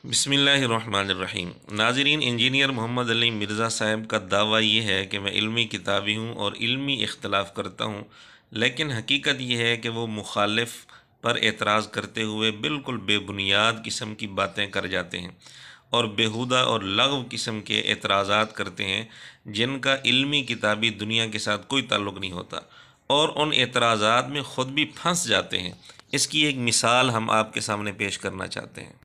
بسم اللہ الرحمن الرحیم۔ ناظرین، انجینئر محمد علی مرزا صاحب کا دعویٰ یہ ہے کہ میں علمی کتابی ہوں اور علمی اختلاف کرتا ہوں، لیکن حقیقت یہ ہے کہ وہ مخالف پر اعتراض کرتے ہوئے بالکل بے بنیاد قسم کی باتیں کر جاتے ہیں اور بیہودہ اور لغو قسم کے اعتراضات کرتے ہیں جن کا علمی کتابی دنیا کے ساتھ کوئی تعلق نہیں ہوتا، اور ان اعتراضات میں خود بھی پھنس جاتے ہیں۔ اس کی ایک مثال ہم آپ کے سامنے پیش کرنا چاہتے ہیں۔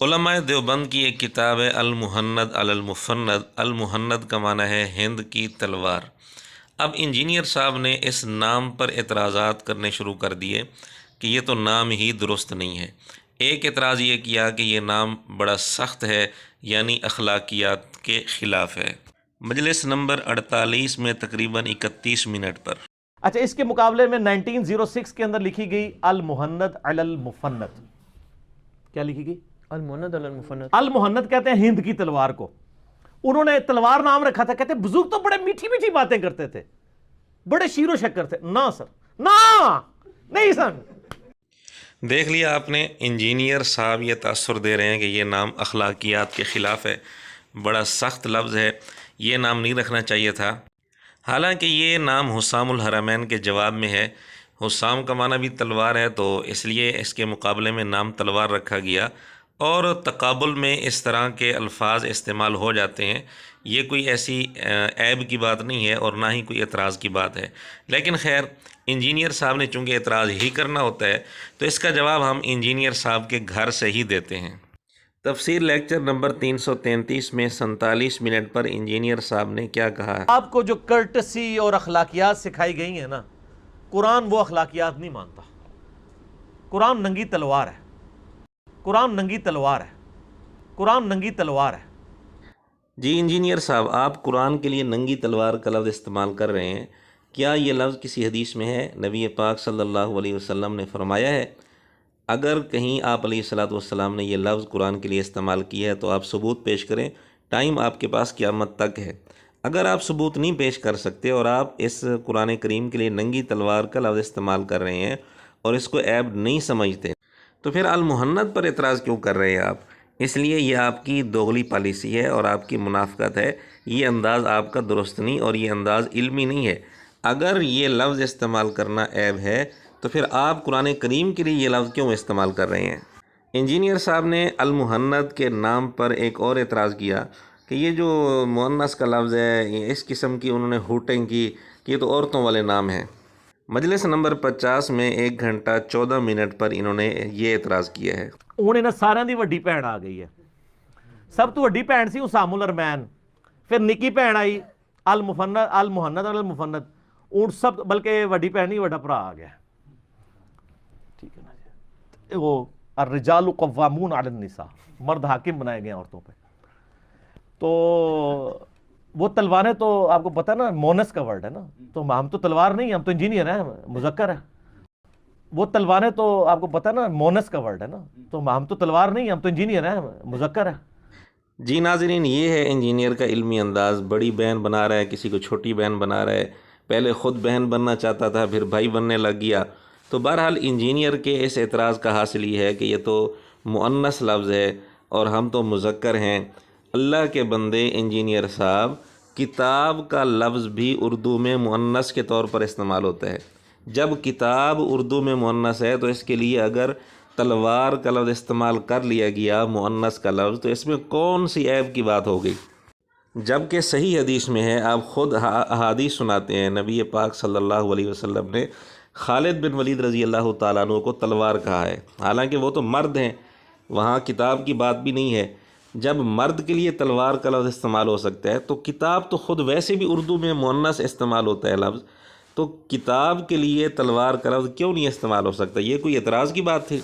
علماء دیوبند کی ایک کتاب ہے المحند علی المفند۔ المحند کا معنی ہے ہند کی تلوار۔ اب انجینئر صاحب نے اس نام پر اعتراضات کرنے شروع کر دیے کہ یہ تو نام ہی درست نہیں ہے۔ ایک اعتراض یہ کیا کہ یہ نام بڑا سخت ہے، یعنی اخلاقیات کے خلاف ہے۔ مجلس نمبر 48 میں تقریباً 31 منٹ پر۔ اچھا، اس کے مقابلے میں 1906 کے اندر لکھی گئی المحند علی المفند۔ کیا لکھی گئی؟ المحند علی المفند۔ المحند کہتے ہیں ہند کی تلوار کو۔ انہوں نے تلوار نام رکھا تھا، کہتے ہیں بزرگ تو بڑے میٹھی میٹھی باتیں کرتے تھے، بڑے شیر و شکر تھے۔ نہ سر، نہ نہیں سر۔ دیکھ لیا آپ نے، انجینئر صاحب یہ تاثر دے رہے ہیں کہ یہ نام اخلاقیات کے خلاف ہے، بڑا سخت لفظ ہے، یہ نام نہیں رکھنا چاہیے تھا۔ حالانکہ یہ نام حسام الحرمین کے جواب میں ہے۔ حسام کا معنی بھی تلوار ہے، تو اس لیے اس کے مقابلے میں نام تلوار رکھا گیا، اور تقابل میں اس طرح کے الفاظ استعمال ہو جاتے ہیں۔ یہ کوئی ایسی عیب کی بات نہیں ہے اور نہ ہی کوئی اعتراض کی بات ہے، لیکن خیر انجینئر صاحب نے چونکہ اعتراض ہی کرنا ہوتا ہے تو اس کا جواب ہم انجینئر صاحب کے گھر سے ہی دیتے ہیں۔ تفسیر لیکچر نمبر 333 میں 47 منٹ پر انجینئر صاحب نے کیا کہا ہے؟ آپ کو جو کرٹسی اور اخلاقیات سکھائی گئی ہیں نا، قرآن وہ اخلاقیات نہیں مانتا۔ قرآن ننگی تلوار ہے، قرآن ننگی تلوار ہے، قرآن ننگی تلوار ہے۔ جی انجینئر صاحب، آپ قرآن کے لیے ننگی تلوار کا لفظ استعمال کر رہے ہیں، کیا یہ لفظ کسی حدیث میں ہے؟ نبی پاک صلی اللہ علیہ وسلم نے فرمایا ہے؟ اگر کہیں آپ علیہ الصلوۃ والسلام نے یہ لفظ قرآن کے لیے استعمال کیا ہے تو آپ ثبوت پیش کریں، ٹائم آپ کے پاس قیامت تک ہے۔ اگر آپ ثبوت نہیں پیش کر سکتے اور آپ اس قرآن کریم کے لیے ننگی تلوار کا لفظ استعمال کر رہے ہیں اور اس کو عیب نہیں سمجھتے، تو پھر المحند پر اعتراض کیوں کر رہے ہیں آپ؟ اس لیے یہ آپ کی دوغلی پالیسی ہے اور آپ کی منافقت ہے۔ یہ انداز آپ کا درست نہیں اور یہ انداز علمی نہیں ہے۔ اگر یہ لفظ استعمال کرنا عیب ہے تو پھر آپ قرآن کریم کے لیے یہ لفظ کیوں استعمال کر رہے ہیں؟ انجینئر صاحب نے المحند کے نام پر ایک اور اعتراض کیا کہ یہ جو مؤنث کا لفظ ہے، یہ اس قسم کی انہوں نے ہوٹنگ کی کہ یہ تو عورتوں والے نام ہیں۔ مجلس نمبر 50 میں 1 گھنٹہ 14 منٹ پر انہوں نے یہ اعتراض کیا ہے۔ انہیں نا سارے دی وڈی بھین آ گئی ہے۔ سب تو وڈی بھین سی حسام الحرمین، پھر نکی بھین آئی المحند علی المفند، ان سب بلکہ وڈی بھین نہیں، وڈا بھرا آ گیا۔ ٹھیک ہے نا جی، وہ الرجال قوامون علی النساء، مرد حاکم بنائے گئے عورتوں پہ۔ تو وہ تلواریں تو آپ کو پتہ نا مونس کا ورڈ ہے نا، تو ہم تو تلوار نہیں، ہم تو انجینئر ہیں، مذکر ہے۔ وہ تلواریں تو آپ کو پتہ نا مونس کا ورڈ ہے نا، تو ہم تو تلوار نہیں، ہم تو انجینئر ہیں، مذکر ہے۔ جی ناظرین، یہ ہے انجینئر کا علمی انداز۔ بڑی بہن بنا رہا ہے، کسی کو چھوٹی بہن بنا رہا ہے، پہلے خود بہن بننا چاہتا تھا پھر بھائی بننے لگ گیا۔ تو بہرحال انجینئر کے اس اعتراض کا حاصل یہ ہے کہ یہ تو مؤنث لفظ ہے اور ہم تو مذکر ہیں۔ اللہ کے بندے انجینئر صاحب، کتاب کا لفظ بھی اردو میں مؤنث کے طور پر استعمال ہوتا ہے۔ جب کتاب اردو میں مؤنث ہے تو اس کے لیے اگر تلوار کا لفظ استعمال کر لیا گیا، مؤنث کا لفظ، تو اس میں کون سی عیب کی بات ہو گئی؟ جبکہ صحیح حدیث میں ہے، آپ خود احادیث سناتے ہیں، نبی پاک صلی اللہ علیہ وسلم نے خالد بن ولید رضی اللہ تعالیٰ عنہ کو تلوار کہا ہے، حالانکہ وہ تو مرد ہیں، وہاں کتاب کی بات بھی نہیں ہے۔ جب مرد کے لیے تلوار کا لفظ استعمال ہو سکتا ہے تو کتاب تو خود ویسے بھی اردو میں مؤنث استعمال ہوتا ہے لفظ، تو کتاب کے لیے تلوار کا لفظ کیوں نہیں استعمال ہو سکتا؟ یہ کوئی اعتراض کی بات تھی؟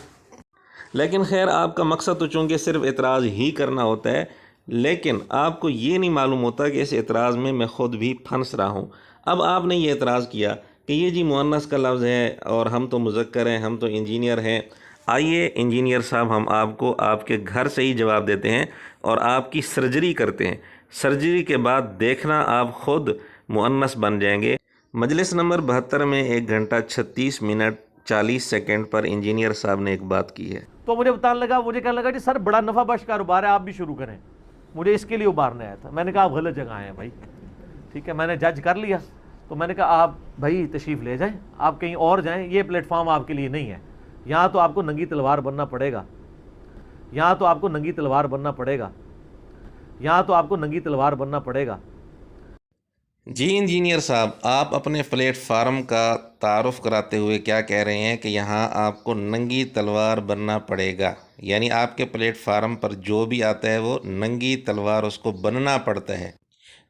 لیکن خیر، آپ کا مقصد تو چونکہ صرف اعتراض ہی کرنا ہوتا ہے، لیکن آپ کو یہ نہیں معلوم ہوتا کہ اس اعتراض میں خود بھی پھنس رہا ہوں۔ اب آپ نے یہ اعتراض کیا کہ یہ جی مؤنث کا لفظ ہے اور ہم تو مذکر ہیں، ہم تو انجینئر ہیں۔ آئیے انجینئر صاحب، ہم آپ کو آپ کے گھر سے ہی جواب دیتے ہیں اور آپ کی سرجری کرتے ہیں۔ سرجری کے بعد دیکھنا آپ خود مؤنث بن جائیں گے۔ مجلس نمبر 72 میں 1 گھنٹہ 36 منٹ 40 سیکنڈ پر انجینئر صاحب نے ایک بات کی ہے۔ تو مجھے بتانے لگا، مجھے کہنے لگا جی سر بڑا نفع بخش کاروبار ہے، آپ بھی شروع کریں، مجھے اس کے لیے ابھارنے آیا تھا۔ میں نے کہا آپ غلط جگہ آئے ہیں بھائی، ٹھیک ہے، میں نے جج کر لیا۔ تو میں نے کہا آپ بھائی تشریف لے جائیں، آپ کہیں اور جائیں، یہ پلیٹ فارم آپ کے لیے نہیں ہے، یہاں تو آپ کو ننگی تلوار بننا پڑے گا، یہاں تو آپ کو ننگی تلوار بننا پڑے گا، یہاں تو آپ کو ننگی تلوار بننا پڑے گا۔ جی انجینئر صاحب، آپ اپنے پلیٹ فارم کا تعارف کراتے ہوئے کیا کہہ رہے ہیں کہ یہاں آپ کو ننگی تلوار بننا پڑے گا، یعنی آپ کے پلیٹ فارم پر جو بھی آتا ہے وہ ننگی تلوار اس کو بننا پڑتا ہے۔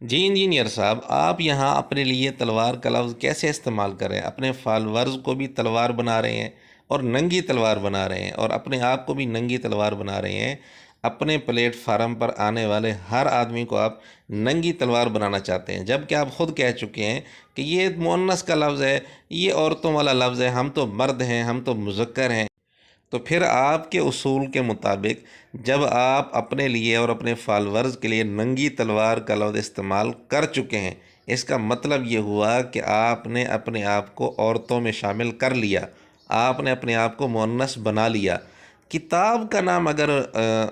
جی انجینئر صاحب، آپ یہاں اپنے لیے تلوار کا لفظ کیسے استعمال کر رہے ہیں؟ اپنے فالورز کو بھی تلوار بنا رہے ہیں اور ننگی تلوار بنا رہے ہیں، اور اپنے آپ کو بھی ننگی تلوار بنا رہے ہیں۔ اپنے پلیٹ فارم پر آنے والے ہر آدمی کو آپ ننگی تلوار بنانا چاہتے ہیں، جبکہ آپ خود کہہ چکے ہیں کہ یہ مؤنث کا لفظ ہے، یہ عورتوں والا لفظ ہے، ہم تو مرد ہیں، ہم تو مذکر ہیں۔ تو پھر آپ کے اصول کے مطابق جب آپ اپنے لیے اور اپنے فالورز کے لیے ننگی تلوار کا لفظ استعمال کر چکے ہیں، اس کا مطلب یہ ہوا کہ آپ نے اپنے آپ کو عورتوں میں شامل کر لیا، آپ نے اپنے آپ کو مؤنث بنا لیا۔ کتاب کا نام اگر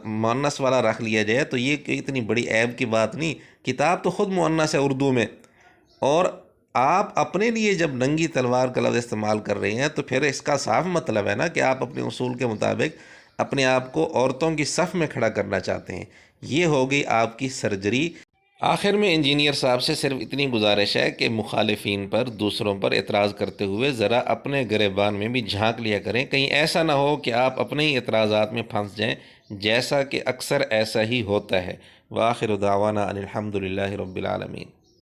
مؤنث والا رکھ لیا جائے تو یہ کوئی اتنی بڑی عیب کی بات نہیں، کتاب تو خود مؤنث ہے اردو میں، اور آپ اپنے لیے جب ننگی تلوار کا لفظ استعمال کر رہے ہیں تو پھر اس کا صاف مطلب ہے نا کہ آپ اپنے اصول کے مطابق اپنے آپ کو عورتوں کی صف میں کھڑا کرنا چاہتے ہیں۔ یہ ہو گئی آپ کی سرجری۔ آخر میں انجینئر صاحب سے صرف اتنی گزارش ہے کہ مخالفین پر، دوسروں پر اعتراض کرتے ہوئے ذرا اپنے گریبان میں بھی جھانک لیا کریں، کہیں ایسا نہ ہو کہ آپ اپنے ہی اعتراضات میں پھنس جائیں، جیسا کہ اکثر ایسا ہی ہوتا ہے۔ وآخر دعوانا ان الحمد للہ رب العالمین۔